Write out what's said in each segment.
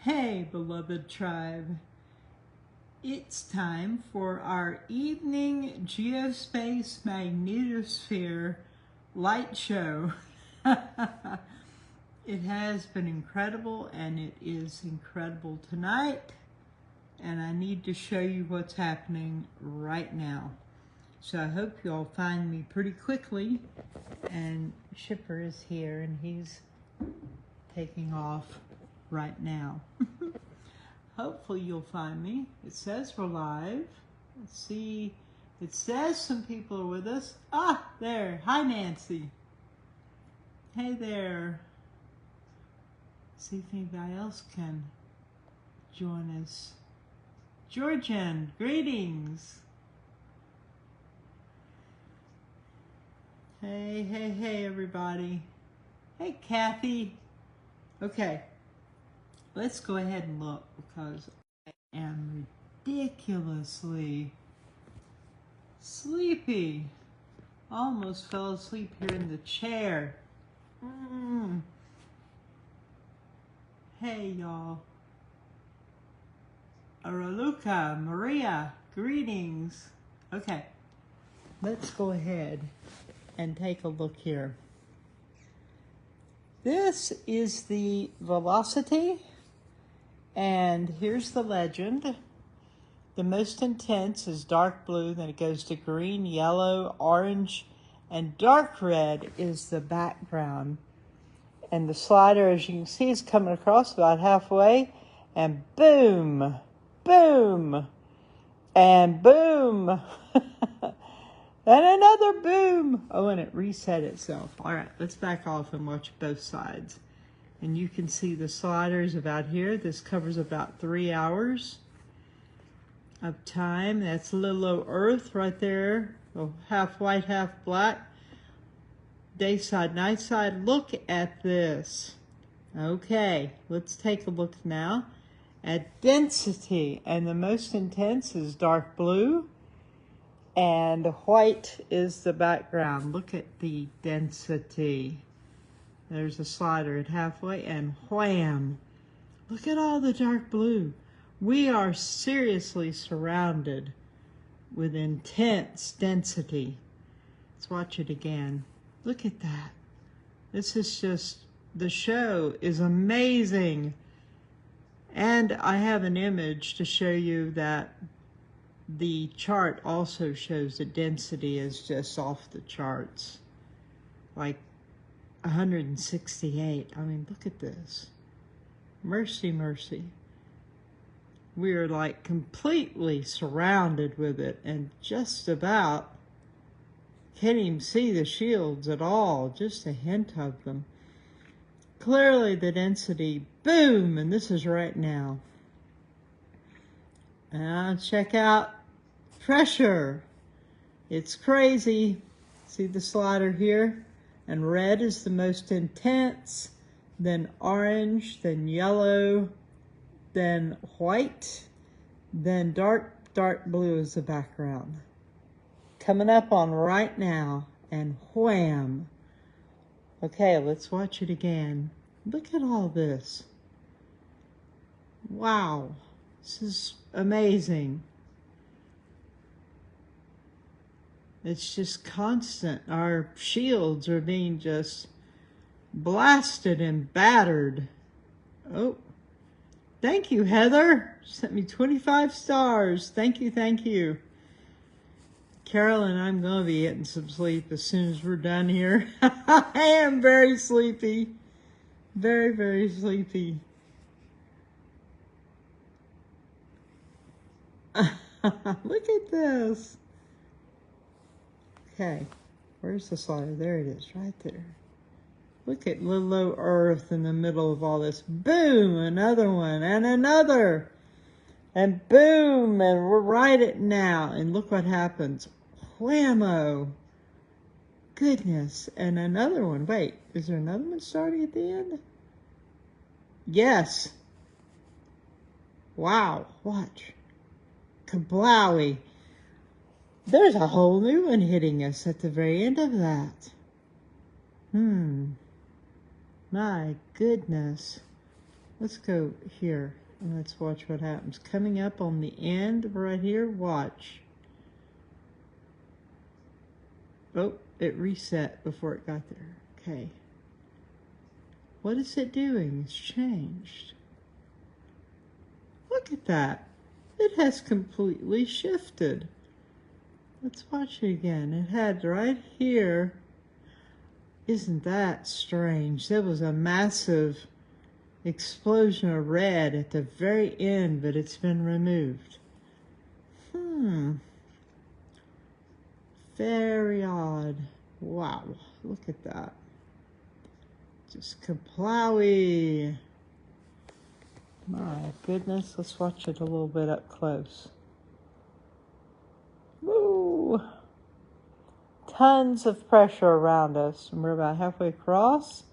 Hey, beloved tribe. It's time for our evening Geospace Magnetosphere light show. It has been incredible, and it is incredible tonight. And I need to show you what's happening right now. So I hope you'll find me pretty quickly. And Shipper is here, and he's taking off right now. Hopefully you'll find me. It says we're live. Let's see. It says some people are with us. Ah, there. Hi, Nancy. Hey there. See if anybody else can join us. Georgian, greetings. Hey, everybody. Hey, Kathy. Okay. Let's go ahead and look, because I am ridiculously sleepy. Almost fell asleep here in the chair. Hey, y'all. Araluca, Maria, greetings. Okay, let's go ahead and take a look here. This is the velocity. And here's the legend. The most intense is dark blue, then it goes to green, yellow, orange, and dark red is the background. And the slider, as you can see, is coming across about halfway, and boom, boom, and boom, and another boom. Oh, and it reset itself. All right, let's back off and watch both sides. And you can see the sliders about here. This covers about 3 hours of time. That's Little Earth right there. Oh, half white, half black. Day side, night side. Look at this. Okay, let's take a look now at density. And the most intense is dark blue. And white is the background. Look at the density. There's a slider at halfway, and wham! Look at all the dark blue. We are seriously surrounded with intense density. Let's watch it again. Look at that. This is just, the show is amazing. And I have an image to show you that the chart also shows the density is just off the charts. Like 168. I mean, look at this. Mercy, mercy. We are like completely surrounded with it, and just about can't even see the shields at all, just a hint of them. Clearly the density, boom, and this is right now. Now check out pressure. It's crazy. See the slider here? And red is the most intense, then orange, then yellow, then white, then dark blue is the background. Coming up on right now, and wham. Okay, let's watch it again. Look at all this. Wow, this is amazing. It's just constant. Our shields are being just blasted and battered. Oh, thank you, Heather. Sent me 25 stars. Thank you. Carol and I'm going to be getting some sleep as soon as we're done here. I am very sleepy. Very sleepy. Look at this. Okay, where's the slider? There it is, right there. Look at Little Earth in the middle of all this. Boom, another one, and another. And boom, and we're right at now. And look what happens. Whammo. Goodness, and another one. Wait, is there another one starting at the end? Yes. Wow, watch. Kablowie. There's a whole new one hitting us at the very end of that. My goodness. Let's go here and let's watch what happens. Coming up on the end right here, watch. Oh, it reset before it got there. Okay. What is it doing? It's changed. Look at that. It has completely shifted. Let's watch it again. It had right here. Isn't that strange? There was a massive explosion of red at the very end, but it's been removed. Very odd. Wow, look at that. Just kaplowy. My goodness, let's watch it a little bit up close. Woo! Tons of pressure around us, and we're about halfway across.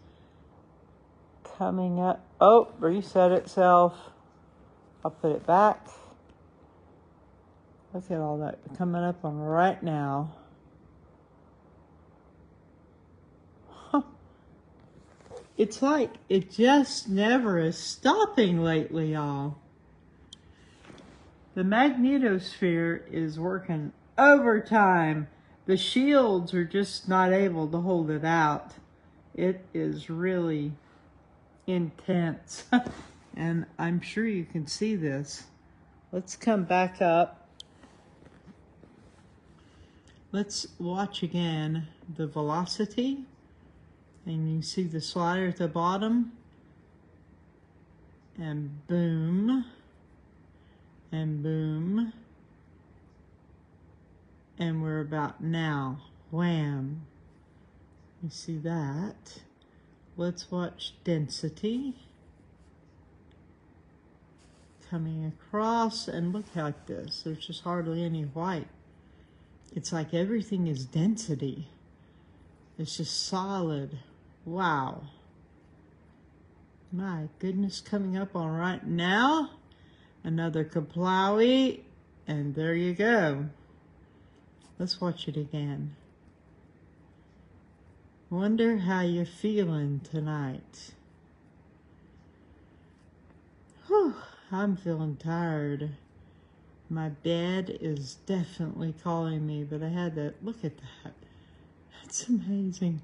Coming up. Oh, reset itself. I'll put it back. Look at all that coming up on right now. It's like it just never is stopping lately, y'all. The magnetosphere is working overtime. The shields are just not able to hold it out. It is really intense. And I'm sure you can see this. Let's come back up. Let's watch again the velocity. And you see the slider at the bottom. And boom. And boom. And we're about now. Wham. You see that? Let's watch density. Coming across, and look like this. There's just hardly any white. It's like everything is density. It's just solid. Wow. My goodness, coming up on right now. Another kaplowy, and there you go. Let's watch it again. Wonder how you're feeling tonight. Whew, I'm feeling tired. My bed is definitely calling me, but I had to look at that. That's amazing.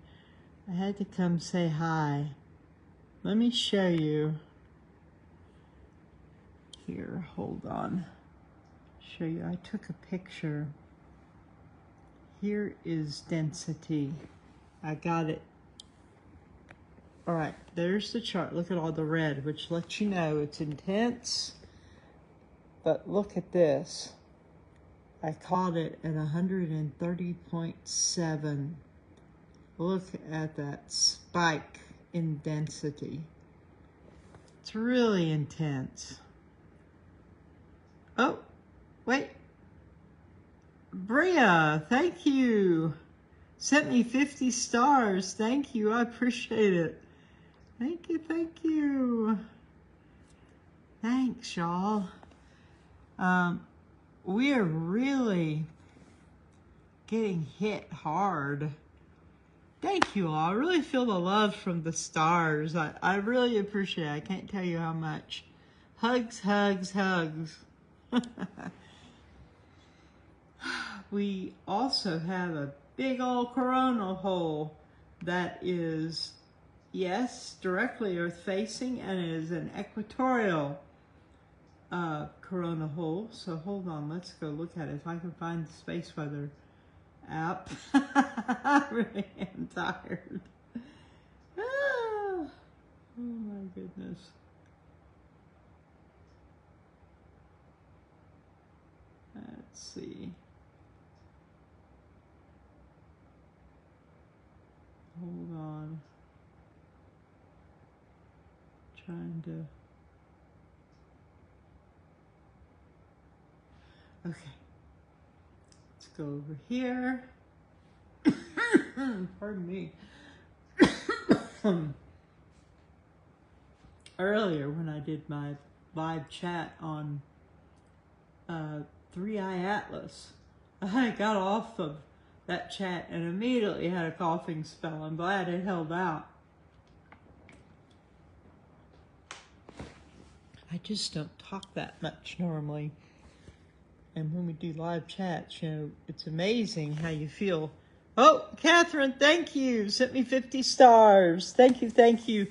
I had to come say hi. Let me show you. Here, hold on. Show you. I took a picture. Here is density. I got it. All right, there's the chart. Look at all the red, which lets you know it's intense. But look at this. I caught it at 130.7. Look at that spike in density. It's really intense. Oh, wait. Bria, thank you. Sent me 50 stars. Thank you. I appreciate it. Thank you. Thank you. Thanks, y'all. We are really getting hit hard. Thank you all. I really feel the love from the stars. I really appreciate it. I can't tell you how much. Hugs, hugs, hugs. We also have a big old coronal hole that is, yes, directly Earth facing, and it is an equatorial coronal hole. So hold on, let's go look at it. If I can find the space weather app. I really am tired. Oh my goodness. Let's see. Hold on. Trying to. Okay. Let's go over here. Pardon me. Earlier when I did my live chat on 3i Atlas, I got off of that chat and immediately had a coughing spell. I'm glad it held out. I just don't talk that much normally. And when we do live chats, you know, it's amazing how you feel. Oh, Catherine, thank you. Sent me 50 stars. Thank you, thank you.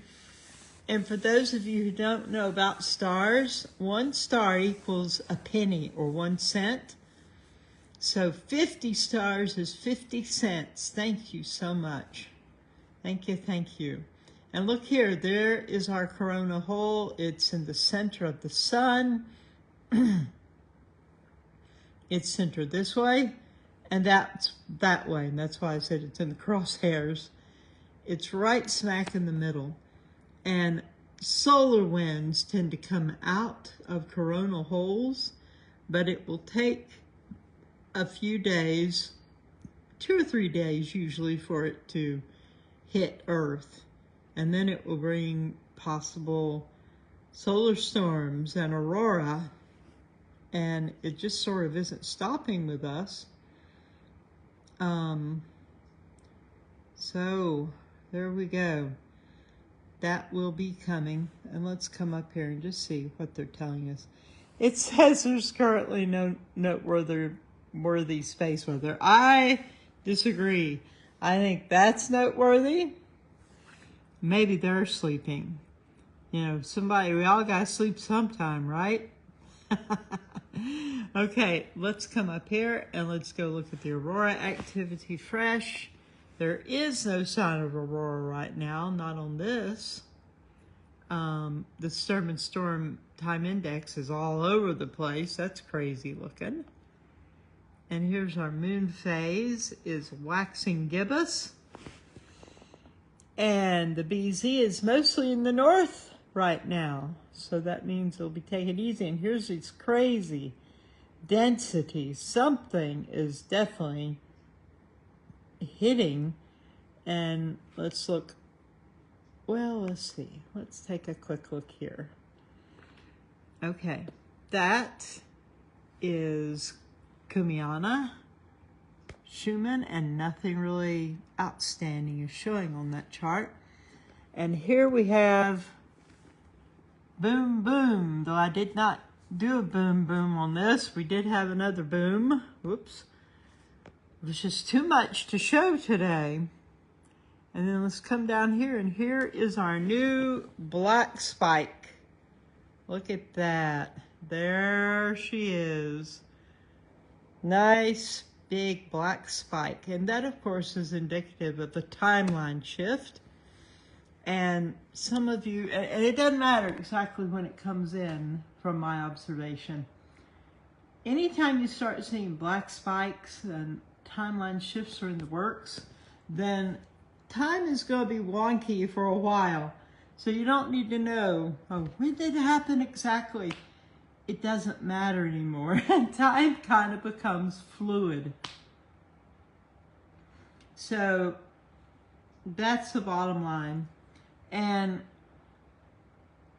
And for those of you who don't know about stars, 1 star equals a penny or 1 cent. So 50 stars is 50 cents. Thank you so much. Thank you, thank you. And look here, there is our corona hole. It's in the center of the sun. It's centered this way, and that's that way. And that's why I said it's in the crosshairs. It's right smack in the middle. And solar winds tend to come out of coronal holes, but it will take a few days, 2 or 3 days usually, for it to hit Earth. And then it will bring possible solar storms and aurora. And it just sort of isn't stopping with us. So there we go. That will be coming. And let's come up here and just see what they're telling us. It says there's currently no noteworthy space weather. I disagree. I think that's noteworthy. Maybe they're sleeping. You know, we all gotta sleep sometime, right? Okay, let's come up here and let's go look at the aurora activity fresh. There is no sign of aurora right now, not on this. The Sturman Storm Time Index is all over the place. That's crazy looking. And here's our moon phase is waxing gibbous. And the BZ is mostly in the north right now. So that means it'll be taken easy. And here's these crazy densities. Something is definitely hitting. And let's look. Well, let's see. Let's take a quick look here. Okay, that is Kumiana, Schumann, and nothing really outstanding is showing on that chart. And here we have boom, boom, though I did not do a boom, boom on this. We did have another boom. Whoops. It was just too much to show today. And then let's come down here, and here is our new black spike. Look at that. There she is. Nice big black spike. And that, of course, is indicative of the timeline shift. And some of you, and it doesn't matter exactly when it comes in from my observation. Anytime you start seeing black spikes and timeline shifts are in the works, then time is going to be wonky for a while. So you don't need to know, oh, when did it happen exactly? It doesn't matter anymore. Time kind of becomes fluid. So that's the bottom line. And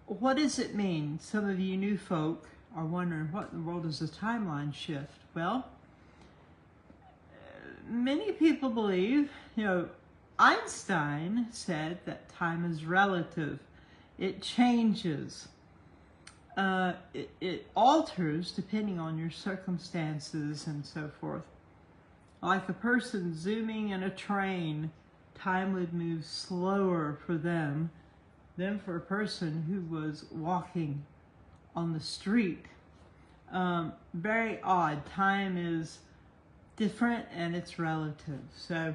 what does it mean? Some of you new folk are wondering, what in the world is a timeline shift? Well, many people believe, you know, Einstein said that time is relative. It changes. It alters depending on your circumstances and so forth. Like a person zooming in a train, time would move slower for them than for a person who was walking on the street. Very odd. Time is different and it's relative. So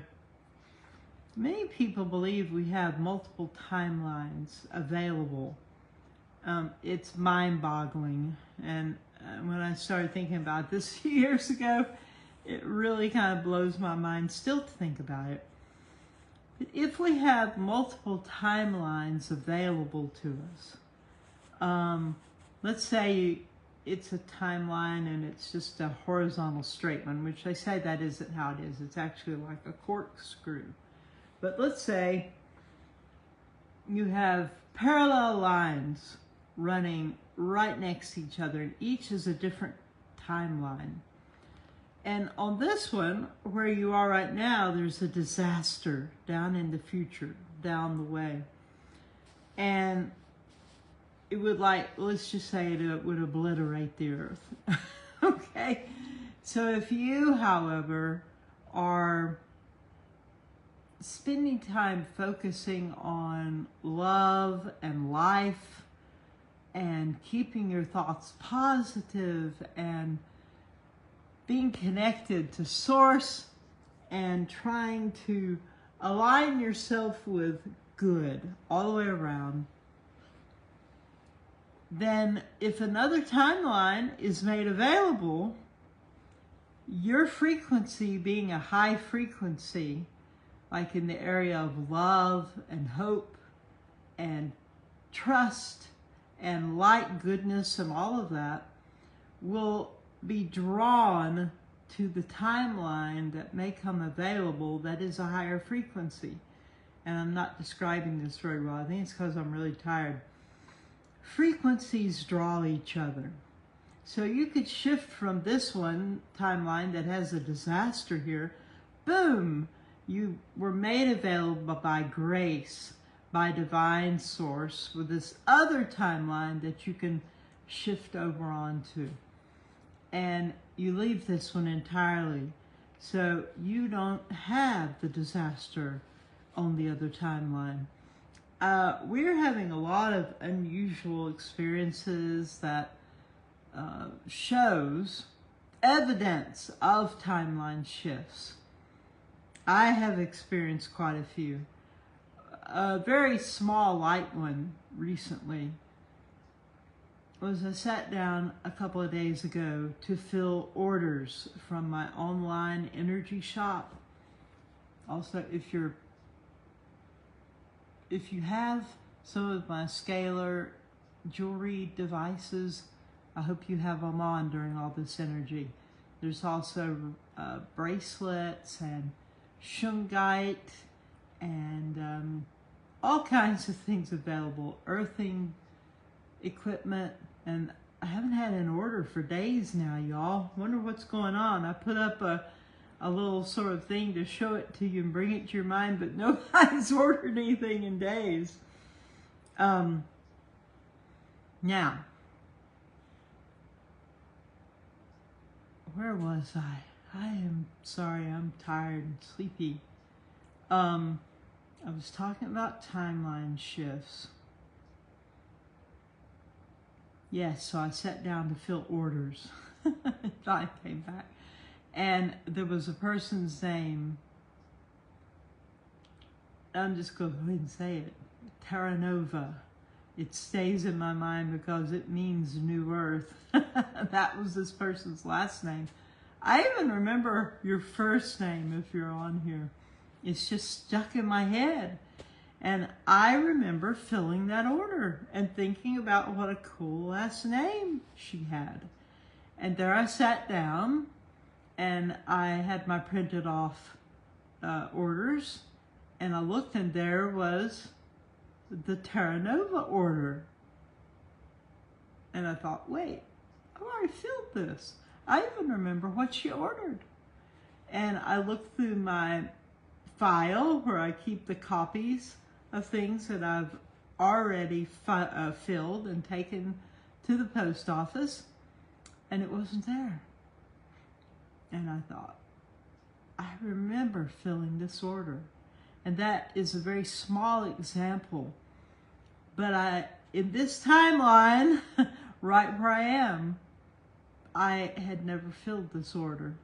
many people believe we have multiple timelines available. It's mind-boggling. And when I started thinking about this a few years ago, it really kind of blows my mind still to think about it. But if we have multiple timelines available to us, let's say it's a timeline and it's just a horizontal straight one, which they say that isn't how it is. It's actually like a corkscrew. But let's say you have parallel lines running right next to each other, and each is a different timeline. And on this one, where you are right now, there's a disaster down in the future, down the way. And it would let's just say it would obliterate the earth. Okay? So if you, however, are spending time focusing on love and life and keeping your thoughts positive and being connected to Source and trying to align yourself with good all the way around, then if another timeline is made available, your frequency being a high frequency, like in the area of love and hope and trust and light, goodness, and all of that, will be drawn to the timeline that may come available that is a higher frequency. And I'm not describing this very well. I think it's because I'm really tired. Frequencies draw each other. So you could shift from this one timeline that has a disaster here. Boom! You were made available by grace, by divine source, with this other timeline that you can shift over onto. And you leave this one entirely. So you don't have the disaster on the other timeline. We're having a lot of unusual experiences that shows evidence of timeline shifts. I have experienced quite a few. A very small light one recently was I sat down a couple of days ago to fill orders from my online energy shop. Also, if you have some of my scalar jewelry devices, I hope you have them on during all this energy. There's also bracelets and shungite and all kinds of things available, earthing equipment, and I haven't had an order for days now, y'all. Wonder what's going on. I put up a little sort of thing to show it to you and bring it to your mind, but nobody's ordered anything in days. Now, where was I? I am sorry, I'm tired and sleepy. I was talking about timeline shifts. Yes, so I sat down to fill orders. I came back. And there was a person's name. I'm just going to go ahead and say it. Terra Nova. It stays in my mind because it means new earth. That was this person's last name. I even remember your first name if you're on here. It's just stuck in my head. And I remember filling that order and thinking about what a cool last name she had. And there I sat down and I had my printed off orders, and I looked and there was the Terra Nova order. And I thought, wait, I've already filled this. I even remember what she ordered. And I looked through my file where I keep the copies of things that I've already filled and taken to the post office, and it wasn't there. And I thought, I remember filling this order. And that is a very small example. But in this timeline, right where I am, I had never filled this order.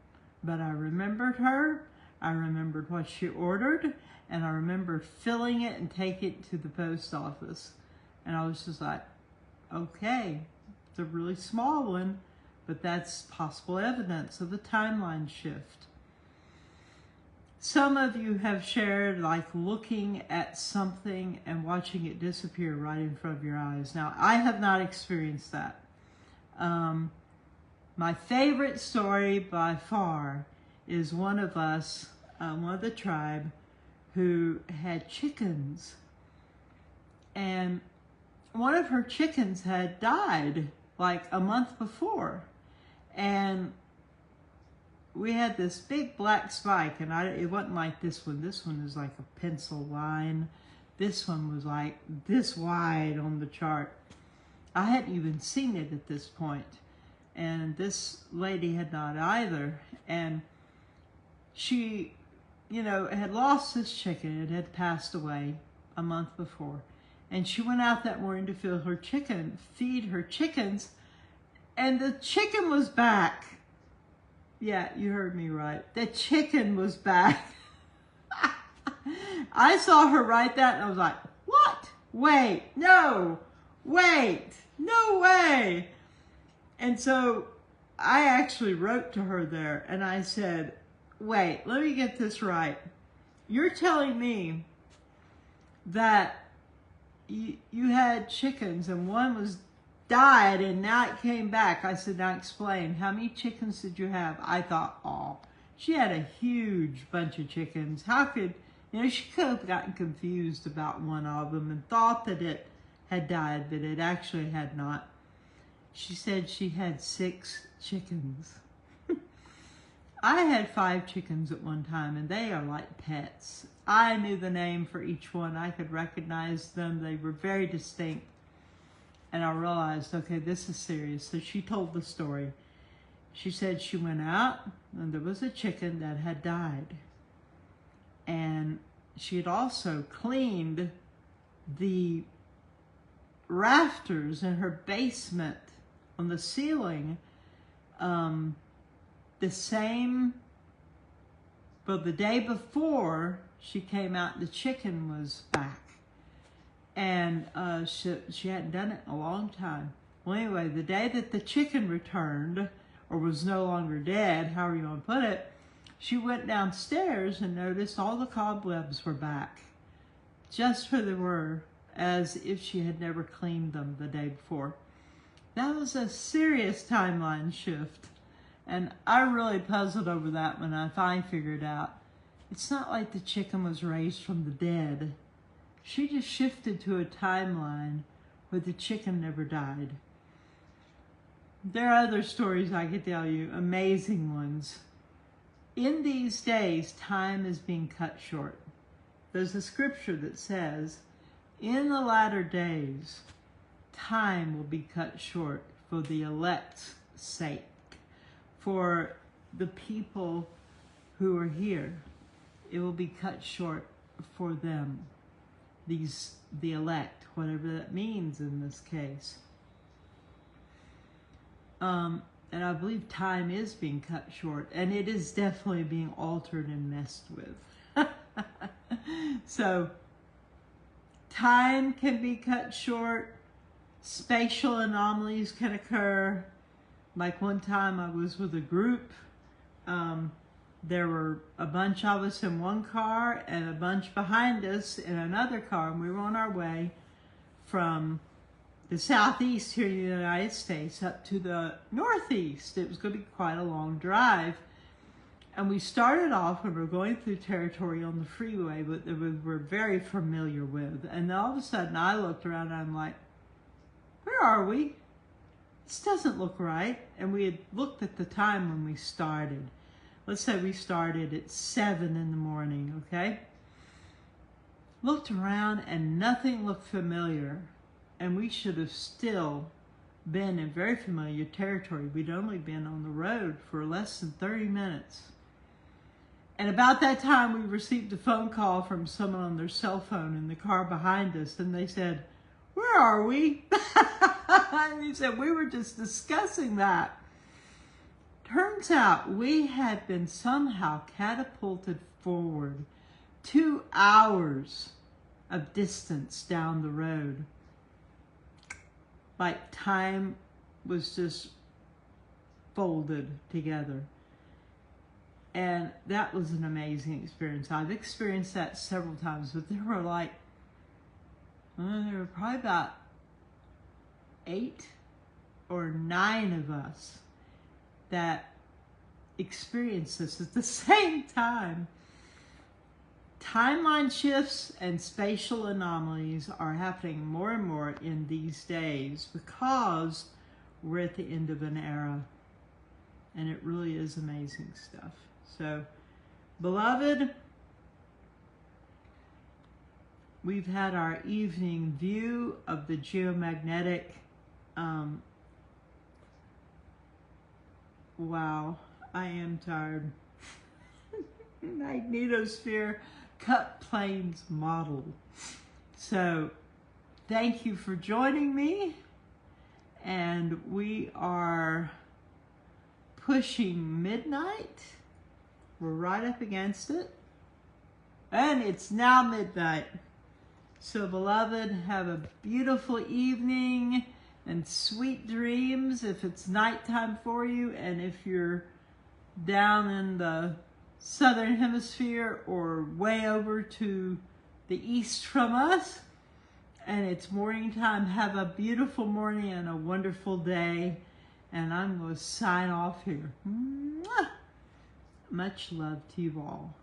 But I remembered her, I remembered what she ordered, and I remembered filling it and taking it to the post office. And I was just like, okay, it's a really small one, but that's possible evidence of a timeline shift. Some of you have shared like looking at something and watching it disappear right in front of your eyes. Now, I have not experienced that. My favorite story by far is one of us, one of the tribe, who had chickens. And one of her chickens had died like a month before. And we had this big black spike, and it wasn't like this one. This one is like a pencil line. This one was like this wide on the chart. I hadn't even seen it at this point, and this lady had not either. And she, you know, had lost this chicken. It had passed away a month before. And she went out that morning to feed her chickens, and the chicken was back. Yeah, you heard me right. The chicken was back. I saw her write that and I was like, what? Wait, no, wait, no way. And so I actually wrote to her there and I said, wait, let me get this right. You're telling me that you had chickens and one was died and now it came back. I said, now explain, how many chickens did you have? I thought, oh, she had a huge bunch of chickens. How could, you know, she could have gotten confused about one of them and thought that it had died, but it actually had not. She said she had 6 chickens. I had 5 chickens at one time, and they are like pets. I knew the name for each one. I could recognize them. They were very distinct. And I realized, okay, this is serious. So she told the story. She said she went out, and there was a chicken that had died. And she had also cleaned the rafters in her basement on the ceiling the day before she came out, the chicken was back. And she hadn't done it in a long time. Well, anyway, the day that the chicken returned, or was no longer dead, however you want to put it, she went downstairs and noticed all the cobwebs were back, just where they were, as if she had never cleaned them the day before. That was a serious timeline shift. And I really puzzled over that when I finally figured out. It's not like the chicken was raised from the dead. She just shifted to a timeline where the chicken never died. There are other stories I could tell you, amazing ones. In these days, time is being cut short. There's a scripture that says, in the latter days, time will be cut short for the elect's sake, for the people who are here. It will be cut short for them, the elect, whatever that means in this case. And I believe time is being cut short, and it is definitely being altered and messed with. So, time can be cut short, spatial anomalies can occur. Like one time I was with a group, there were a bunch of us in one car and a bunch behind us in another car, and we were on our way from the southeast here in the United States up to the northeast. It was going to be quite a long drive. And we started off when we were going through territory on the freeway that we were very familiar with. And then all of a sudden I looked around and I'm like, where are we? This doesn't look right. And we had looked at the time when we started. Let's say we started at 7 in the morning, okay? Looked around and nothing looked familiar. And we should have still been in very familiar territory. We'd only been on the road for less than 30 minutes. And about that time, we received a phone call from someone on their cell phone in the car behind us. And they said, where are we? And he said, we were just discussing that. Turns out we had been somehow catapulted forward 2 hours of distance down the road. Like time was just folded together. And that was an amazing experience. I've experienced that several times, but there were probably about 8 or 9 of us that experienced this at the same time. Timeline shifts and spatial anomalies are happening more and more in these days because we're at the end of an era. And it really is amazing stuff. So, beloved, we've had our evening view of the geomagnetic Wow, I am tired. Magnetosphere Cut Plains model. So, thank you for joining me. And we are pushing midnight. We're right up against it. And it's now midnight. So, beloved, have a beautiful evening and sweet dreams if it's nighttime for you. And if you're down in the southern hemisphere or way over to the east from us, and it's morning time, have a beautiful morning and a wonderful day. And I'm going to sign off here. Mwah! Much love to you all.